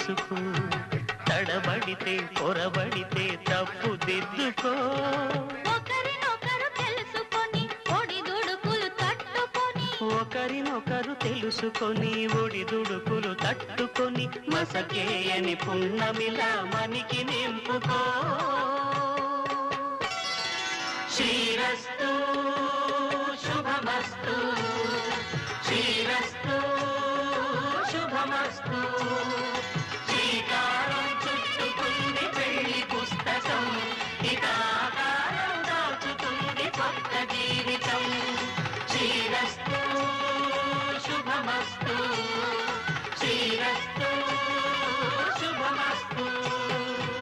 తీసుకో, తడబడితే పొరబడితే తప్పు దిద్దుకో. ఒకరినొకరు తెలుసుకొని ఒడిదుడుకులు తట్టుకొని, ఒకరినొకరు తెలుసుకొని ఒడిదుడుకులు తట్టుకొని, మసకేయని పున్నమిలా మనికి నింపుకో. శ్రీరస్తు శుభమస్తు, శ్రీరస్తు శుభమస్తు. శ్రీకారం చుట్టుకుంది పెళ్లి పుస్తకం, ఇక ఆకారం దాచుతుంది కొత్త జీవితం.